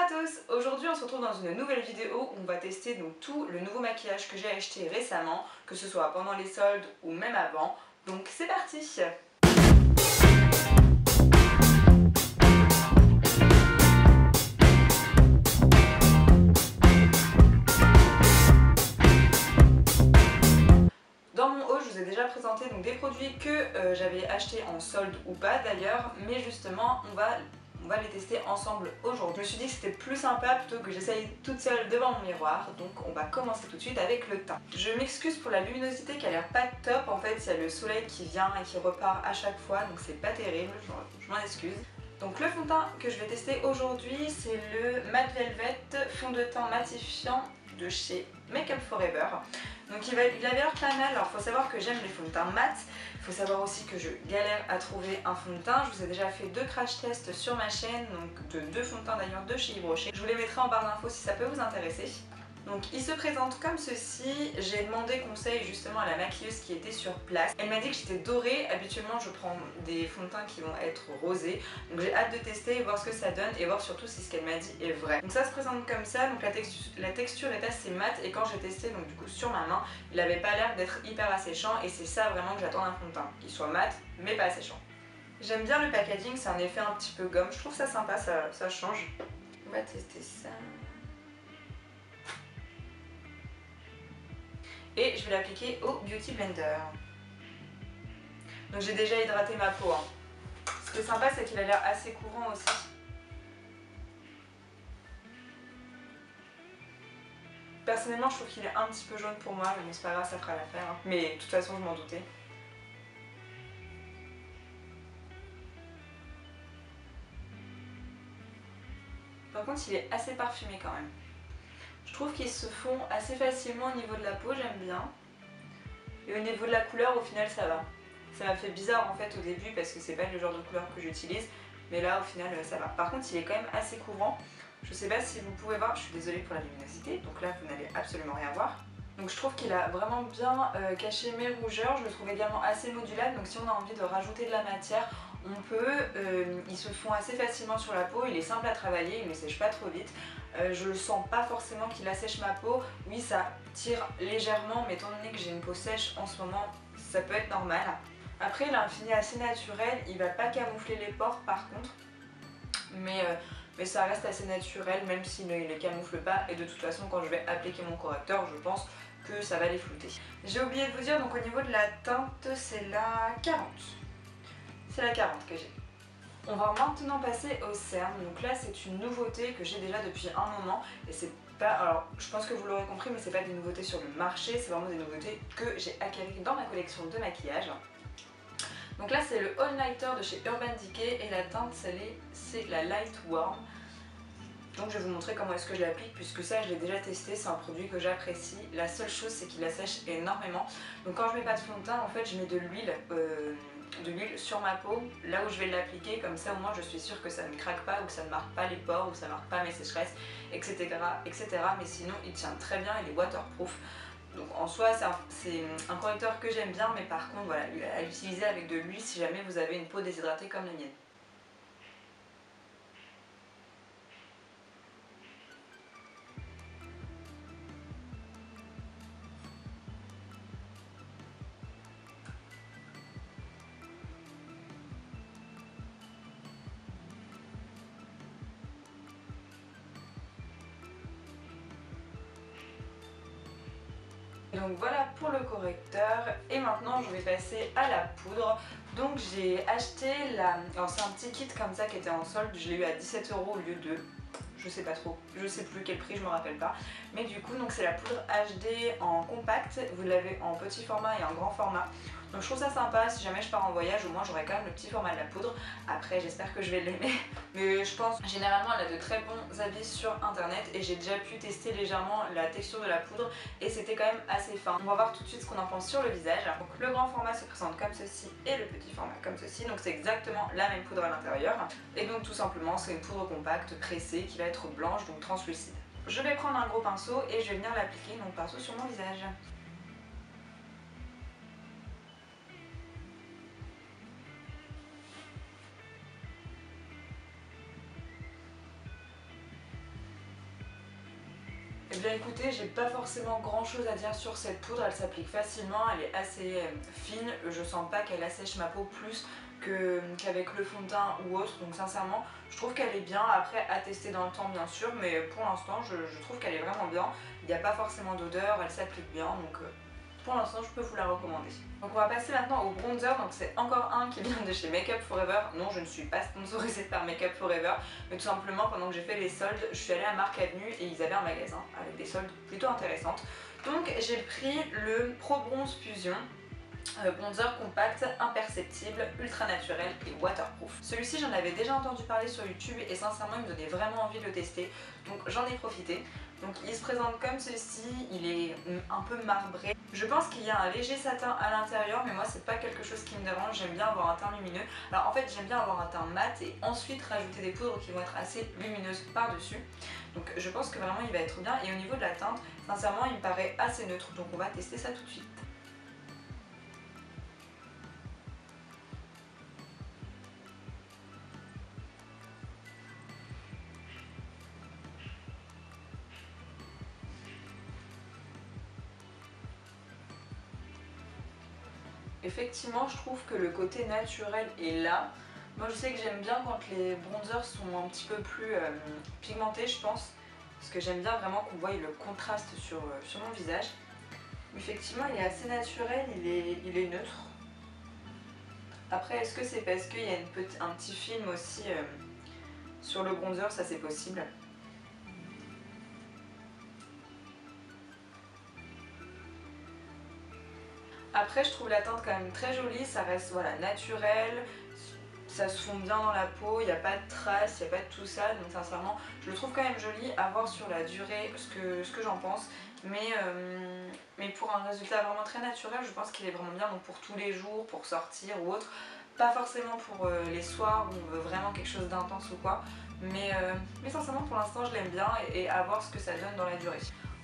à tous! Aujourd'hui on se retrouve dans une nouvelle vidéo où on va tester donc tout le nouveau maquillage que j'ai acheté récemment, que ce soit pendant les soldes ou même avant. Donc c'est parti! Dans mon haul, je vous ai déjà présenté donc des produits que j'avais achetés en solde ou pas d'ailleurs, mais justement on va les tester ensemble aujourd'hui. Je me suis dit que c'était plus sympa plutôt que j'essaye toute seule devant mon miroir, donc on va commencer tout de suite avec le teint. Je m'excuse pour la luminosité qui a l'air pas top, en fait il y a le soleil qui vient et qui repart à chaque fois, donc c'est pas terrible, je m'en excuse. Donc le fond de teint que je vais tester aujourd'hui, c'est le Matte Velvet fond de teint matifiant de chez Make Up For Ever. Donc il avait l'air pas mal. Alors il faut savoir que j'aime les fonds de teint mat. Il faut savoir aussi que je galère à trouver un fond de teint. Je vous ai déjà fait 2 crash tests sur ma chaîne, donc de 2 fonds de teint d'ailleurs de chez Yves Rocher. Je vous les mettrai en barre d'infos si ça peut vous intéresser. Donc il se présente comme ceci. J'ai demandé conseil justement à la maquilleuse qui était sur place. Elle m'a dit que j'étais dorée. Habituellement je prends des fonds de teint qui vont être rosés. Donc j'ai hâte de tester, voir ce que ça donne et voir surtout si ce qu'elle m'a dit est vrai. Donc ça se présente comme ça. Donc la texture est assez mate et quand j'ai testé donc du coup sur ma main, il n'avait pas l'air d'être hyper asséchant et c'est ça vraiment que j'attends d'un fond de teint. Qu'il soit mat mais pas asséchant. J'aime bien le packaging, c'est un effet un petit peu gomme. Je trouve ça sympa, ça change. On va tester ça. Et je vais l'appliquer au Beauty Blender. Donc j'ai déjà hydraté ma peau. Ce qui est sympa, c'est qu'il a l'air assez courant aussi. Personnellement, je trouve qu'il est un petit peu jaune pour moi, mais bon, c'est pas grave, ça fera l'affaire. Mais de toute façon, je m'en doutais. Par contre, il est assez parfumé quand même. Je trouve qu'il se fond assez facilement au niveau de la peau, j'aime bien. Et au niveau de la couleur, au final, ça va. Ça m'a fait bizarre en fait au début parce que c'est pas le genre de couleur que j'utilise. Mais là, au final, ça va. Par contre, il est quand même assez couvrant. Je sais pas si vous pouvez voir, je suis désolée pour la luminosité. Donc là, vous n'allez absolument rien voir. Donc je trouve qu'il a vraiment bien caché mes rougeurs. Je le trouve également assez modulable. Donc si on a envie de rajouter de la matière, on peut. Ils se font assez facilement sur la peau. Il est simple à travailler, il ne sèche pas trop vite. Je le sens pas forcément qu'il assèche ma peau. Oui, ça tire légèrement, mais étant donné que j'ai une peau sèche en ce moment, ça peut être normal. Après, il a un fini assez naturel. Il va pas camoufler les pores par contre. Mais ça reste assez naturel, même s'il ne les camoufle pas. Et de toute façon, quand je vais appliquer mon correcteur, je pense que ça va les flouter. J'ai oublié de vous dire, donc au niveau de la teinte, c'est la 40. C'est la 40 que j'ai. On va maintenant passer au cerne. Donc là, c'est une nouveauté que j'ai déjà depuis un moment. Et c'est pas... Alors, je pense que vous l'aurez compris, mais c'est pas des nouveautés sur le marché. C'est vraiment des nouveautés que j'ai acquises dans ma collection de maquillage. Donc là, c'est le All Nighter de chez Urban Decay. Et la teinte, c'est la Light Warm. Donc je vais vous montrer comment est-ce que je l'applique puisque ça je l'ai déjà testé, c'est un produit que j'apprécie. La seule chose c'est qu'il assèche énormément. Donc quand je mets pas de fond de teint en fait je mets de l'huile sur ma peau là où je vais l'appliquer, comme ça au moins je suis sûre que ça ne craque pas ou que ça ne marque pas les pores ou que ça ne marque pas mes sécheresses, etc. Mais sinon il tient très bien, il est waterproof. Donc en soi c'est un correcteur que j'aime bien, mais par contre voilà, à l'utiliser avec de l'huile si jamais vous avez une peau déshydratée comme la mienne. Donc voilà pour le correcteur et maintenant je vais passer à la poudre. Donc j'ai acheté alors c'est un petit kit comme ça qui était en solde, je l'ai eu à 17 € au lieu de... Je sais pas trop, je sais plus quel prix, je me rappelle pas. Mais du coup donc c'est la poudre HD en compact, vous l'avez en petit format et en grand format. Donc je trouve ça sympa, si jamais je pars en voyage au moins j'aurai quand même le petit format de la poudre. Après j'espère que je vais l'aimer, mais je pense généralement elle a de très bons avis sur internet et j'ai déjà pu tester légèrement la texture de la poudre et c'était quand même assez fin. On va voir tout de suite ce qu'on en pense sur le visage. Donc le grand format se présente comme ceci et le petit format comme ceci, donc c'est exactement la même poudre à l'intérieur. Et donc tout simplement c'est une poudre compacte pressée qui va être blanche, donc translucide. Je vais prendre un gros pinceau et je vais venir l'appliquer donc partout sur mon visage. Eh bien écoutez, j'ai pas forcément grand chose à dire sur cette poudre, elle s'applique facilement, elle est assez fine, je sens pas qu'elle assèche ma peau plus qu'avec le fond de teint ou autre, donc sincèrement je trouve qu'elle est bien, après à tester dans le temps bien sûr, mais pour l'instant je trouve qu'elle est vraiment bien, il n'y a pas forcément d'odeur, elle s'applique bien, donc pour l'instant je peux vous la recommander. Donc on va passer maintenant au bronzer, donc c'est encore un qui vient de chez Make Up For Ever. Non, je ne suis pas sponsorisée par Make Up For Ever, mais tout simplement pendant que j'ai fait les soldes, je suis allée à Marc Avenue et ils avaient un magasin avec des soldes plutôt intéressantes. Donc j'ai pris le Pro Bronze Fusion. Bronzer compact, imperceptible, ultra naturel et waterproof. Celui-ci j'en avais déjà entendu parler sur YouTube et sincèrement il me donnait vraiment envie de le tester, donc j'en ai profité. Donc il se présente comme ceci, il est un peu marbré. Je pense qu'il y a un léger satin à l'intérieur, mais moi c'est pas quelque chose qui me dérange, j'aime bien avoir un teint lumineux. Alors en fait j'aime bien avoir un teint mat et ensuite rajouter des poudres qui vont être assez lumineuses par-dessus. Donc je pense que vraiment il va être bien, et au niveau de la teinte, sincèrement il me paraît assez neutre, donc on va tester ça tout de suite. Effectivement, je trouve que le côté naturel est là. Moi je sais que j'aime bien quand les bronzers sont un petit peu plus pigmentés, je pense. Parce que j'aime bien vraiment qu'on voie le contraste sur mon visage. Effectivement, il est assez naturel, il est neutre. Après, est-ce que c'est parce qu'il y a un petit film aussi sur le bronzer? Ça c'est possible. Après je trouve la teinte quand même très jolie, ça reste voilà, naturel, ça se fond bien dans la peau, il n'y a pas de traces, il n'y a pas de tout ça, donc sincèrement je le trouve quand même joli, à voir sur la durée ce que j'en pense, mais pour un résultat vraiment très naturel je pense qu'il est vraiment bien, donc pour tous les jours, pour sortir ou autre, pas forcément pour les soirs où on veut vraiment quelque chose d'intense ou quoi, mais sincèrement pour l'instant je l'aime bien et à voir ce que ça donne dans la durée.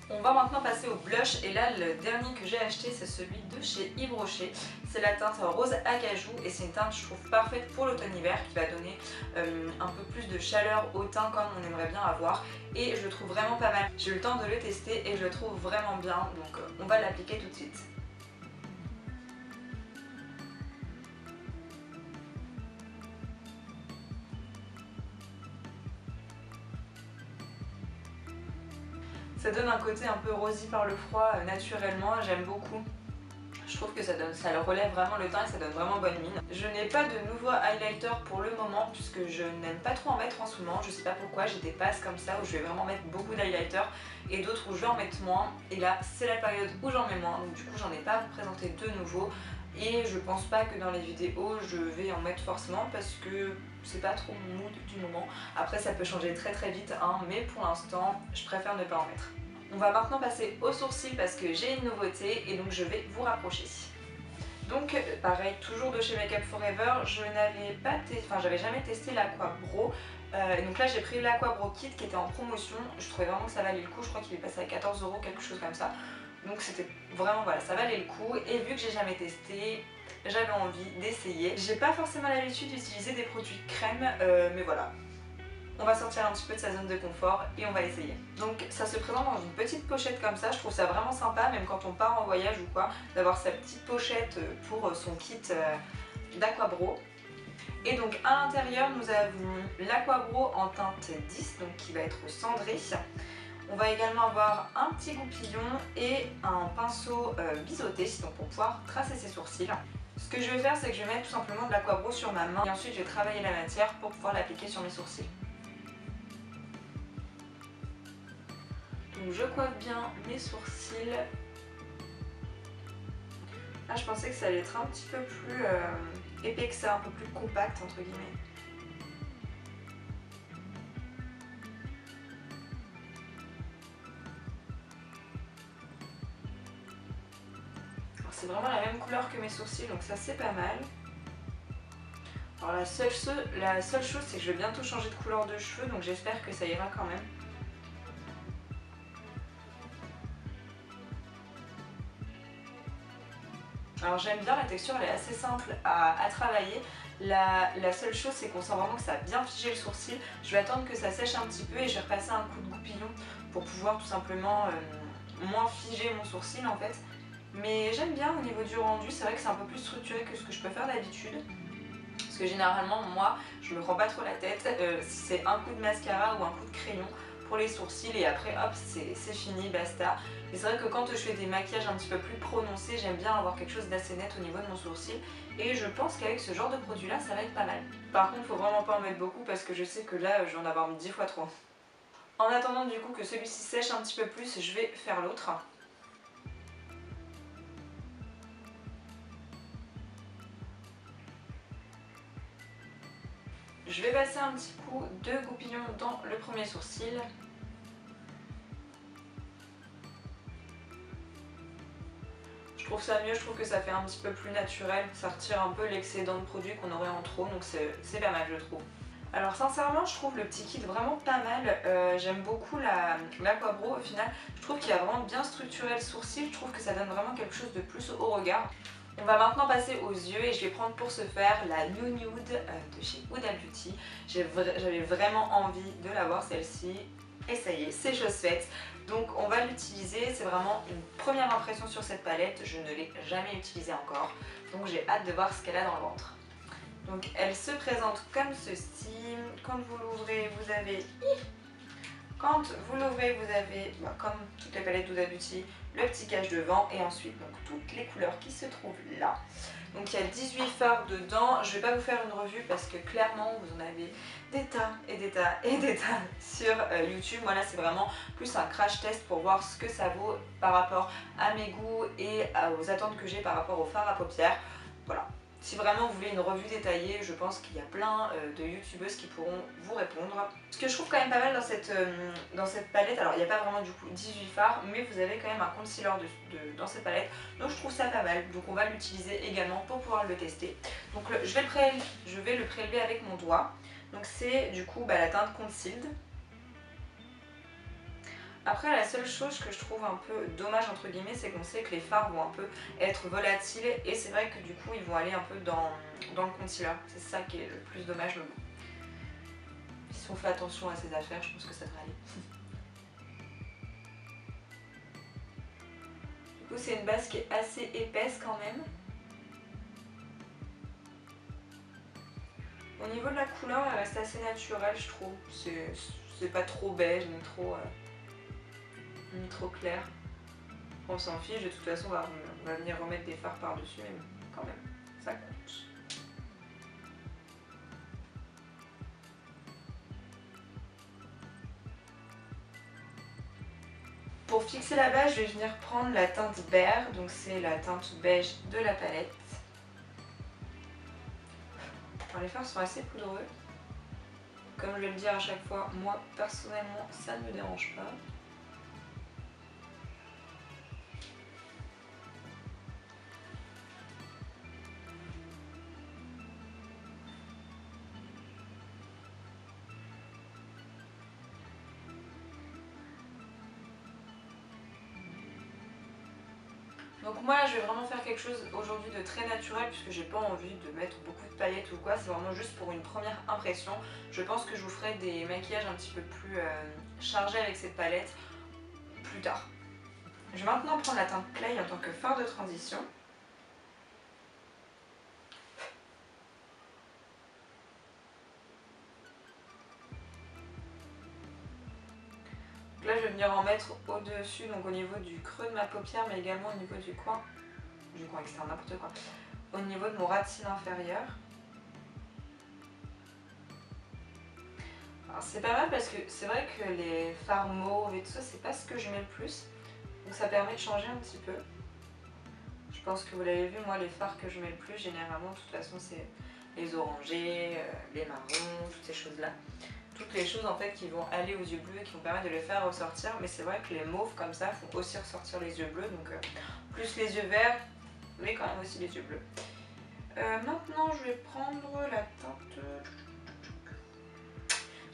On va maintenant passer au blush, et là le dernier que j'ai acheté c'est celui de chez Yves Rocher. C'est la teinte rose acajou et c'est une teinte je trouve parfaite pour l'automne-hiver qui va donner un peu plus de chaleur au teint comme on aimerait bien avoir, et je le trouve vraiment pas mal. J'ai eu le temps de le tester et je le trouve vraiment bien, donc on va l'appliquer tout de suite. Ça donne un côté un peu rosy par le froid naturellement, j'aime beaucoup. Je trouve que ça le relève vraiment le teint et ça donne vraiment bonne mine. Je n'ai pas de nouveau highlighter pour le moment puisque je n'aime pas trop en mettre en ce moment. Je sais pas pourquoi, j'ai des passes comme ça où je vais vraiment mettre beaucoup d'highlighter et d'autres où je vais en mettre moins. Et là c'est la période où j'en mets moins, donc du coup j'en ai pas à vous présenter de nouveau. Et je pense pas que dans les vidéos je vais en mettre forcément parce que c'est pas trop mon mood du moment. Après ça peut changer très très vite hein, mais pour l'instant je préfère ne pas en mettre. On va maintenant passer aux sourcils parce que j'ai une nouveauté et donc je vais vous rapprocher. Donc pareil, toujours de chez Make Up For Ever, j'avais jamais testé l'Aqua Bro. Donc là j'ai pris l'Aqua Bro Kit qui était en promotion, je trouvais vraiment que ça valait le coup, je crois qu'il est passé à 14 €, quelque chose comme ça. Donc c'était vraiment voilà, ça valait le coup, et vu que j'ai jamais testé, j'avais envie d'essayer. J'ai pas forcément l'habitude d'utiliser des produits crème, mais voilà. On va sortir un petit peu de sa zone de confort et on va essayer. Donc ça se présente dans une petite pochette comme ça, je trouve ça vraiment sympa, même quand on part en voyage ou quoi, d'avoir sa petite pochette pour son kit d'Aqua Bro. Et donc à l'intérieur nous avons l'Aqua Bro en teinte 10, donc qui va être cendré. On va également avoir un petit goupillon et un pinceau biseauté, donc pour pouvoir tracer ses sourcils. Ce que je vais faire, c'est que je vais mettre tout simplement de l'Aqua Bro sur ma main et ensuite je vais travailler la matière pour pouvoir l'appliquer sur mes sourcils. Donc je coiffe bien mes sourcils. Là je pensais que ça allait être un petit peu plus épais que ça, un peu plus compact entre guillemets. C'est vraiment la même couleur que mes sourcils, donc ça c'est pas mal. Alors la seule chose c'est que je vais bientôt changer de couleur de cheveux, donc j'espère que ça ira quand même. Alors j'aime bien, la texture elle est assez simple à travailler, La seule chose c'est qu'on sent vraiment que ça a bien figé le sourcil. Je vais attendre que ça sèche un petit peu et je vais repasser un coup de goupillon pour pouvoir tout simplement moins figer mon sourcil en fait. Mais j'aime bien au niveau du rendu, c'est vrai que c'est un peu plus structuré que ce que je peux faire d'habitude. Parce que généralement moi je me prends pas trop la tête, c'est un coup de mascara ou un coup de crayon pour les sourcils et après hop c'est fini, basta. Et c'est vrai que quand je fais des maquillages un petit peu plus prononcés, j'aime bien avoir quelque chose d'assez net au niveau de mon sourcil. Et je pense qu'avec ce genre de produit là ça va être pas mal. Par contre faut vraiment pas en mettre beaucoup parce que je sais que là je vais en avoir mis 10 fois trop. En attendant du coup que celui-ci sèche un petit peu plus, je vais faire l'autre. Je vais passer un petit coup de goupillon dans le premier sourcil. Je trouve ça mieux, je trouve que ça fait un petit peu plus naturel, ça retire un peu l'excédent de produit qu'on aurait en trop, donc c'est pas mal je trouve. Alors sincèrement je trouve le petit kit vraiment pas mal, j'aime beaucoup l'Aquabro au final, je trouve qu'il a vraiment bien structuré le sourcil, je trouve que ça donne vraiment quelque chose de plus au regard. On va maintenant passer aux yeux et je vais prendre pour ce faire la New Nude de chez Huda Beauty. J'avais vraiment envie de l'avoir celle-ci et ça y est, c'est chose faite. Donc on va l'utiliser, c'est vraiment une première impression sur cette palette, je ne l'ai jamais utilisée encore. Donc j'ai hâte de voir ce qu'elle a dans le ventre. Donc elle se présente comme ceci, quand vous l'ouvrez vous avez... comme toutes les palettes d'Huda Beauty, le petit cache devant et ensuite donc, toutes les couleurs qui se trouvent là. Donc il y a 18 fards dedans, je ne vais pas vous faire une revue parce que clairement vous en avez des tas et des tas et des tas sur YouTube. Moi là c'est vraiment plus un crash test pour voir ce que ça vaut par rapport à mes goûts et aux attentes que j'ai par rapport aux fards à paupières. Voilà. Si vraiment vous voulez une revue détaillée, je pense qu'il y a plein de youtubeuses qui pourront vous répondre. Ce que je trouve quand même pas mal dans cette palette, alors il n'y a pas vraiment du coup 18 fards, mais vous avez quand même un concealer dans cette palette, donc je trouve ça pas mal. Donc on va l'utiliser également pour pouvoir le tester. Donc je vais le prélever avec mon doigt. Donc c'est du coup la teinte Concealed. Après la seule chose que je trouve un peu dommage entre guillemets, c'est qu'on sait que les fards vont un peu être volatiles et c'est vrai que du coup ils vont aller un peu dans le concealer. C'est ça qui est le plus dommage, mais bon. Si on fait attention à ces affaires, je pense que ça devrait aller. Du coup c'est une base qui est assez épaisse quand même. Au niveau de la couleur, elle reste assez naturelle je trouve. C'est pas trop beige ni trop clair. On s'en fiche, de toute façon on va venir remettre des fards par dessus, mais quand même, ça compte. Pour fixer la base, je vais venir prendre la teinte Bear, donc c'est la teinte beige de la palette. Alors les fards sont assez poudreux. Comme je vais le dire à chaque fois, moi personnellement ça ne me dérange pas. Donc moi là je vais vraiment faire quelque chose aujourd'hui de très naturel puisque j'ai pas envie de mettre beaucoup de paillettes ou quoi, c'est vraiment juste pour une première impression. Je pense que je vous ferai des maquillages un petit peu plus chargés avec cette palette plus tard. Je vais maintenant prendre la teinte Play en tant que fard de transition. Donc là je vais venir en mettre au-dessus, donc au niveau du creux de ma paupière mais également au niveau du coin externe, n'importe quoi, au niveau de mon ras de cils inférieur. C'est pas mal parce que c'est vrai que les fards mauves et tout ça c'est pas ce que je mets le plus, donc ça permet de changer un petit peu. Je pense que vous l'avez vu, moi les fards que je mets le plus généralement de toute façon c'est les orangés, les marrons, toutes ces choses là. Toutes les choses en fait qui vont aller aux yeux bleus et qui vont permettre de les faire ressortir, mais c'est vrai que les mauves comme ça font aussi ressortir les yeux bleus, donc plus les yeux verts mais quand même aussi les yeux bleus. Maintenant je vais prendre la teinte...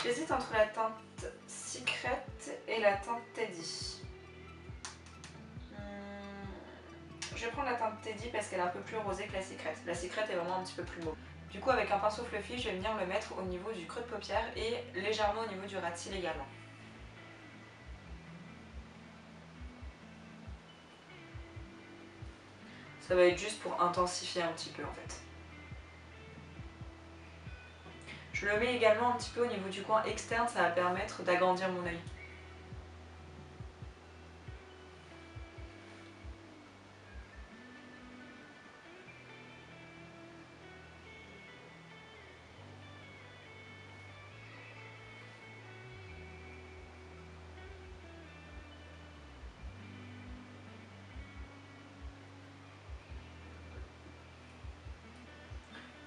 J'hésite entre la teinte Secret et la teinte Teddy. Je vais prendre la teinte Teddy parce qu'elle est un peu plus rosée que la Secret. La Secret est vraiment un petit peu plus mauve. Du coup avec un pinceau fluffy, je vais venir le mettre au niveau du creux de paupière et légèrement au niveau du ras de cils également. Ça va être juste pour intensifier un petit peu en fait. Je le mets également un petit peu au niveau du coin externe, ça va permettre d'agrandir mon œil.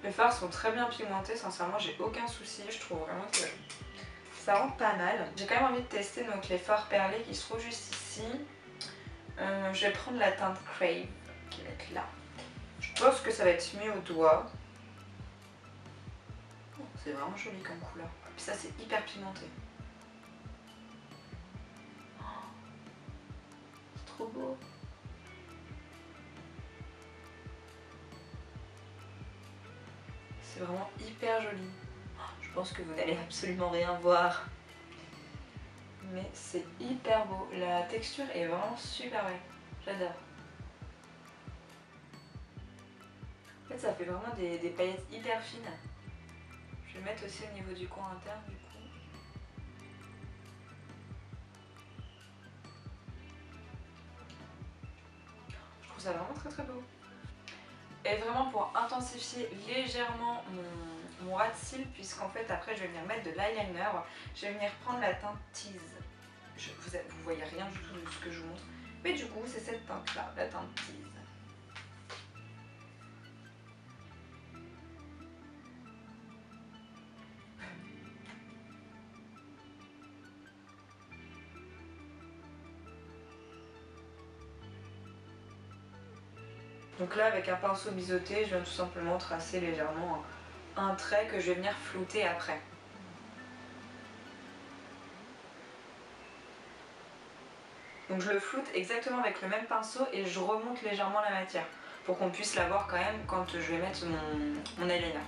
Les fards sont très bien pigmentés, sincèrement j'ai aucun souci, je trouve vraiment que ça rend pas mal. J'ai quand même envie de tester donc les fards perlés qui se trouvent juste ici. Je vais prendre la teinte Crave qui va être là. Je pense que ça va être mieux au doigt. Oh, c'est vraiment joli comme couleur. Puis ça c'est hyper pigmenté. Oh, c'est trop beau. C'est vraiment hyper joli. Je pense que vous n'allez absolument rien voir. Mais c'est hyper beau. La texture est vraiment super belle. J'adore. En fait, ça fait vraiment des paillettes hyper fines. Je vais le mettre aussi au niveau du coin interne du coup. Je trouve ça vraiment très très beau. Et vraiment pour intensifier légèrement mon ras de cils, puisqu'en fait après je vais venir mettre de l'eyeliner, je vais venir prendre la teinte Tease. Vous voyez rien du tout de ce que je vous montre, mais du coup c'est cette teinte là, la teinte Tease. Donc là avec un pinceau biseauté, je viens tout simplement tracer légèrement un trait que je vais venir flouter après. Donc je le floute exactement avec le même pinceau et je remonte légèrement la matière pour qu'on puisse la voir quand même quand je vais mettre mon eyeliner.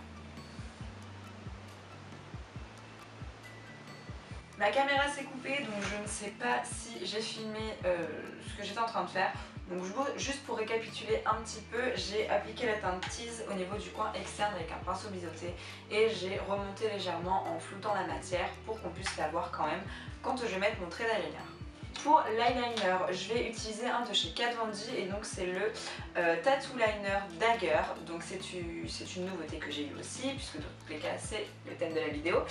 Ma caméra s'est coupée donc je ne sais pas si j'ai filmé ce que j'étais en train de faire. Donc juste pour récapituler un petit peu, j'ai appliqué la teinte Tease au niveau du coin externe avec un pinceau biseauté et j'ai remonté légèrement en floutant la matière pour qu'on puisse la voir quand même quand je vais mettre mon trait d'eyeliner. Pour l'eyeliner, je vais utiliser un de chez Kat Von D et donc c'est le Tattoo Liner Dagger. Donc c'est une nouveauté que j'ai eue aussi puisque dans tous les cas c'est le thème de la vidéo.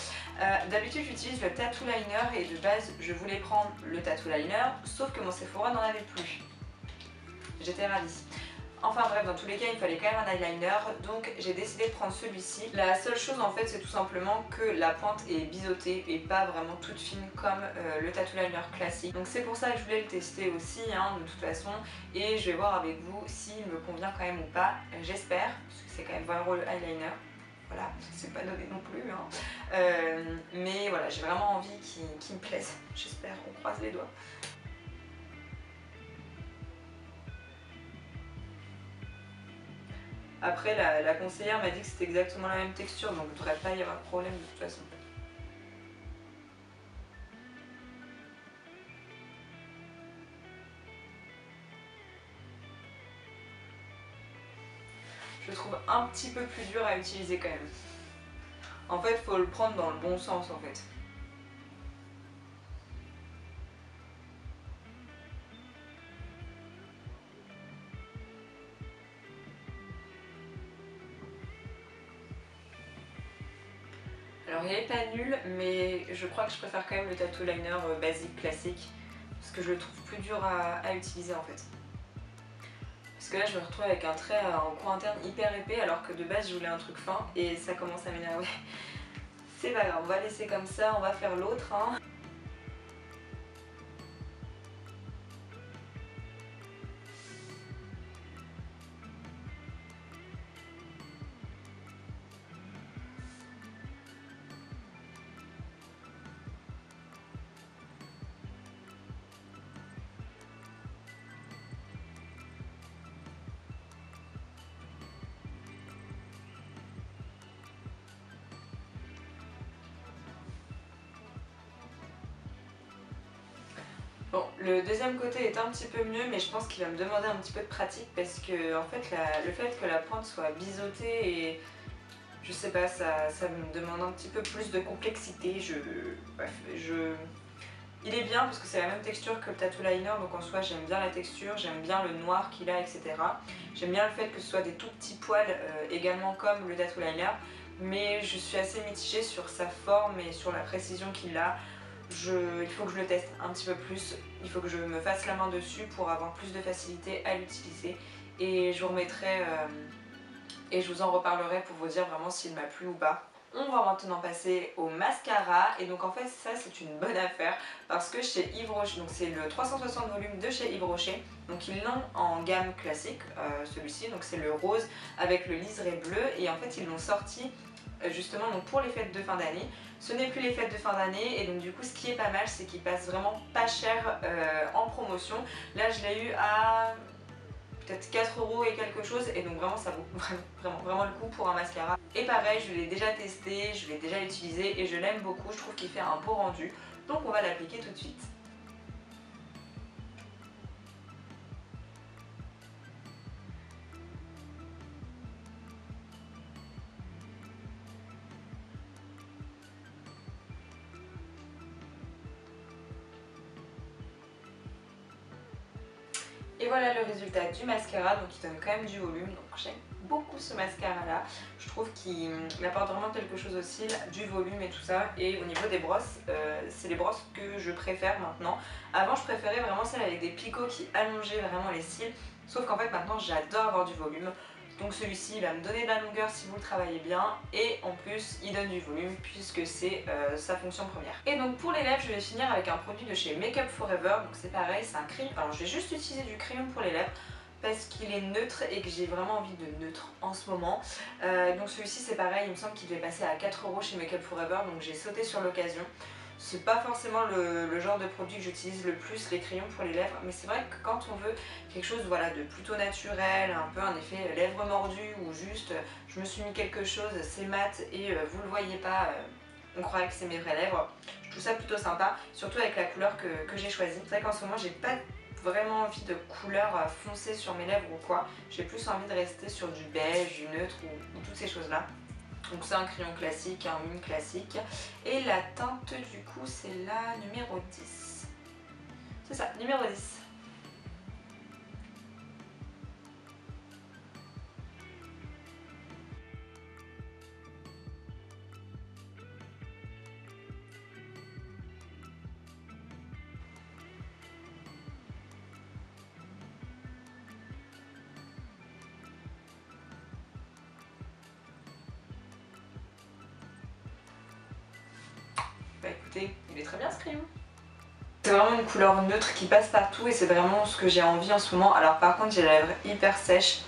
D'habitude j'utilise le Tattoo Liner et de base je voulais prendre le Tattoo Liner sauf que mon Sephora n'en avait plus. J'étais ravie. Enfin bref, dans tous les cas, il fallait quand même un eyeliner, donc j'ai décidé de prendre celui-ci. La seule chose en fait, c'est tout simplement que la pointe est biseautée et pas vraiment toute fine comme le tattoo liner classique. Donc c'est pour ça que je voulais le tester aussi, hein, de toute façon, et je vais voir avec vous s'il me convient quand même ou pas. J'espère, parce que c'est quand même 20 € le eyeliner. Voilà, c'est pas donné non plus, hein. Mais voilà, j'ai vraiment envie qu'il me plaise. J'espère, on croise les doigts. Après, la conseillère m'a dit que c'était exactement la même texture, donc il ne devrait pas y avoir de problème de toute façon. Je le trouve un petit peu plus dur à utiliser quand même. En fait, il faut le prendre dans le bon sens en fait. Alors il n'est pas nul, mais je crois que je préfère quand même le tattoo liner basique, classique, parce que je le trouve plus dur à utiliser en fait. Parce que là je me retrouve avec un trait en coin interne hyper épais alors que de base je voulais un truc fin et ça commence à m'énerver. C'est pas grave, on va laisser comme ça, on va faire l'autre, hein. Bon, le deuxième côté est un petit peu mieux, mais je pense qu'il va me demander un petit peu de pratique parce que en fait le fait que la pointe soit biseautée et je sais pas, ça me demande un petit peu plus de complexité. Bref, il est bien parce que c'est la même texture que le tattoo liner, donc en soi j'aime bien la texture, j'aime bien le noir qu'il a, etc. J'aime bien le fait que ce soit des tout petits poils également comme le tattoo liner, mais je suis assez mitigée sur sa forme et sur la précision qu'il a. Il faut que je le teste un petit peu plus, il faut que je me fasse la main dessus pour avoir plus de facilité à l'utiliser et je vous remettrai et je vous en reparlerai pour vous dire vraiment s'il m'a plu ou pas. On va maintenant passer au mascara et donc en fait ça c'est une bonne affaire parce que chez Yves Rocher, donc c'est le 360 volumes de chez Yves Rocher, donc ils l'ont en gamme classique celui-ci, donc c'est le rose avec le liseré bleu et en fait ils l'ont sorti justement donc pour les fêtes de fin d'année. Ce n'est plus les fêtes de fin d'année et donc du coup ce qui est pas mal c'est qu'il passe vraiment pas cher en promotion. Là je l'ai eu à peut-être 4 € et quelque chose et donc vraiment ça vaut vraiment le coup pour un mascara. Et pareil, je l'ai déjà testé, je l'ai déjà utilisé et je l'aime beaucoup, je trouve qu'il fait un beau rendu. Donc on va l'appliquer tout de suite. Et voilà le résultat du mascara, donc il donne quand même du volume, donc j'aime beaucoup ce mascara là. Je trouve qu'il apporte vraiment quelque chose aussi, du volume et tout ça. Et au niveau des brosses, c'est les brosses que je préfère maintenant. Avant je préférais vraiment celles avec des picots qui allongeaient vraiment les cils, sauf qu'en fait maintenant j'adore avoir du volume. Donc celui-ci va me donner de la longueur si vous le travaillez bien et en plus il donne du volume puisque c'est sa fonction première. Et donc pour les lèvres je vais finir avec un produit de chez Make Up Forever, donc c'est pareil, c'est un crayon. Alors je vais juste utiliser du crayon pour les lèvres parce qu'il est neutre et que j'ai vraiment envie de neutre en ce moment. Donc celui-ci c'est pareil, il me semble qu'il devait passer à 4 € chez Make Up Forever, donc j'ai sauté sur l'occasion. C'est pas forcément le genre de produit que j'utilise le plus, les crayons pour les lèvres, mais c'est vrai que quand on veut quelque chose voilà, de plutôt naturel, un peu un effet lèvres mordues ou juste je me suis mis quelque chose, c'est mat et vous le voyez pas, on croirait que c'est mes vraies lèvres. Je trouve ça plutôt sympa, surtout avec la couleur que j'ai choisie. C'est vrai qu'en ce moment j'ai pas vraiment envie de couleur foncée sur mes lèvres ou quoi, j'ai plus envie de rester sur du beige, du neutre ou toutes ces choses là. Donc c'est un crayon classique, un mine classique. Et la teinte du coup c'est la numéro 10. C'est ça, numéro 10. Bah écoutez, il est très bien ce crayon. C'est vraiment une couleur neutre qui passe partout et c'est vraiment ce que j'ai envie en ce moment. Alors par contre j'ai les lèvres hyper sèches.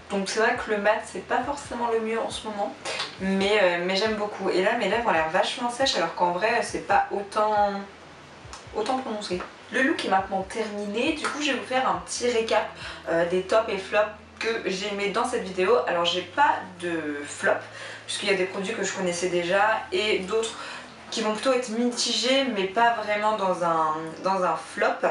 Donc c'est vrai que le mat c'est pas forcément le mieux en ce moment. Mais j'aime beaucoup. Et là mes lèvres ont l'air vachement sèches alors qu'en vrai c'est pas autant prononcé. Le look est maintenant terminé. Du coup je vais vous faire un petit récap des tops et flops que j'ai aimé dans cette vidéo. Alors j'ai pas de flop puisqu'il y a des produits que je connaissais déjà et d'autres qui vont plutôt être mitigés mais pas vraiment dans un flop.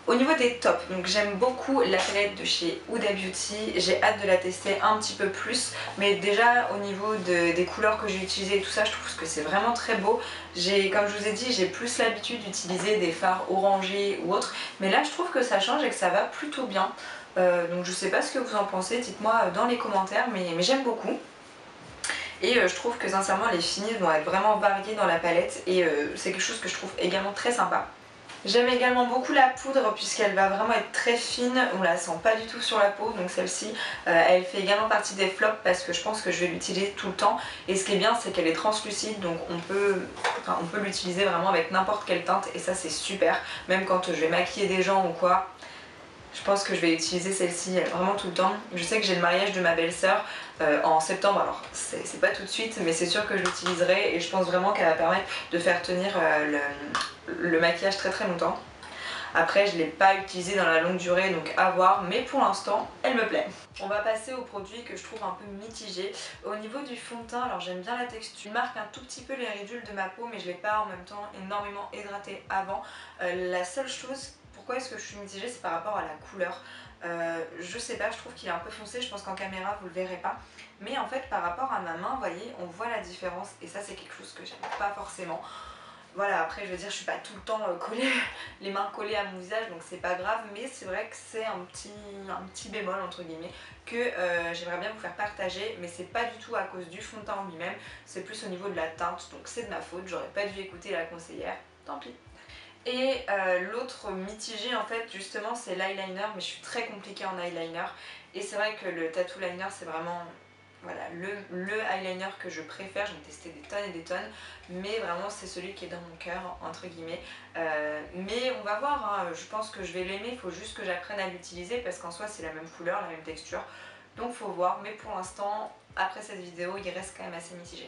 Au niveau des tops, donc j'aime beaucoup la palette de chez Huda Beauty, j'ai hâte de la tester un petit peu plus, mais déjà au niveau des couleurs que j'ai utilisées et tout ça, je trouve que c'est vraiment très beau. Comme je vous ai dit, j'ai plus l'habitude d'utiliser des fards orangés ou autres, mais là je trouve que ça change et que ça va plutôt bien. Donc je sais pas ce que vous en pensez, dites-moi dans les commentaires, mais j'aime beaucoup. Et je trouve que sincèrement les finis vont être vraiment variés dans la palette et c'est quelque chose que je trouve également très sympa. J'aime également beaucoup la poudre puisqu'elle va vraiment être très fine, on la sent pas du tout sur la peau, donc celle-ci elle fait également partie des flops parce que je pense que je vais l'utiliser tout le temps et ce qui est bien c'est qu'elle est translucide donc on peut l'utiliser vraiment avec n'importe quelle teinte et ça c'est super, même quand je vais maquiller des gens ou quoi. Je pense que je vais utiliser celle-ci vraiment tout le temps. Je sais que j'ai le mariage de ma belle-sœur en septembre, alors c'est pas tout de suite, mais c'est sûr que je l'utiliserai et je pense vraiment qu'elle va permettre de faire tenir le maquillage très longtemps. Après je ne l'ai pas utilisée dans la longue durée donc à voir, mais pour l'instant elle me plaît. On va passer aux produits que je trouve un peu mitigés. Au niveau du fond de teint, alors j'aime bien la texture, il marque un tout petit peu les ridules de ma peau mais je ne l'ai pas en même temps énormément hydratée avant. La seule chose, pourquoi est-ce que je suis mitigée, c'est par rapport à la couleur. Je sais pas, je trouve qu'il est un peu foncé, je pense qu'en caméra vous le verrez pas, mais en fait par rapport à ma main, vous voyez, on voit la différence et ça c'est quelque chose que j'aime pas forcément. Voilà, après je veux dire, je suis pas tout le temps collée, les mains collées à mon visage donc c'est pas grave, mais c'est vrai que c'est un petit bémol entre guillemets que j'aimerais bien vous faire partager, mais c'est pas du tout à cause du fond de teint en lui-même, c'est plus au niveau de la teinte, donc c'est de ma faute, j'aurais pas dû écouter la conseillère, tant pis. Et l'autre mitigé en fait justement c'est l'eyeliner, mais je suis très compliquée en eyeliner et c'est vrai que le tattoo liner c'est vraiment voilà, le eyeliner que je préfère. J'en ai testé des tonnes et des tonnes, mais vraiment c'est celui qui est dans mon cœur entre guillemets. Mais on va voir, hein, je pense que je vais l'aimer, il faut juste que j'apprenne à l'utiliser parce qu'en soi c'est la même couleur, la même texture, donc faut voir, mais pour l'instant après cette vidéo il reste quand même assez mitigé.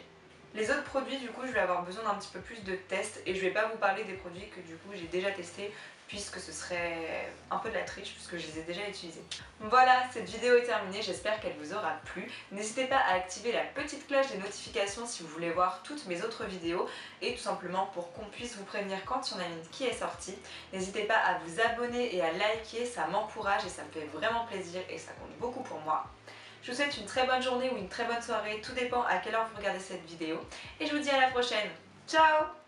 Les autres produits, du coup, je vais avoir besoin d'un petit peu plus de tests et je vais pas vous parler des produits que du coup j'ai déjà testés puisque ce serait un peu de la triche puisque je les ai déjà utilisés. Voilà, cette vidéo est terminée, j'espère qu'elle vous aura plu. N'hésitez pas à activer la petite cloche des notifications si vous voulez voir toutes mes autres vidéos et tout simplement pour qu'on puisse vous prévenir quand il y en a une qui est sortie. N'hésitez pas à vous abonner et à liker, ça m'encourage et ça me fait vraiment plaisir et ça compte beaucoup pour moi. Je vous souhaite une très bonne journée ou une très bonne soirée, tout dépend à quelle heure vous regardez cette vidéo. Et je vous dis à la prochaine. Ciao!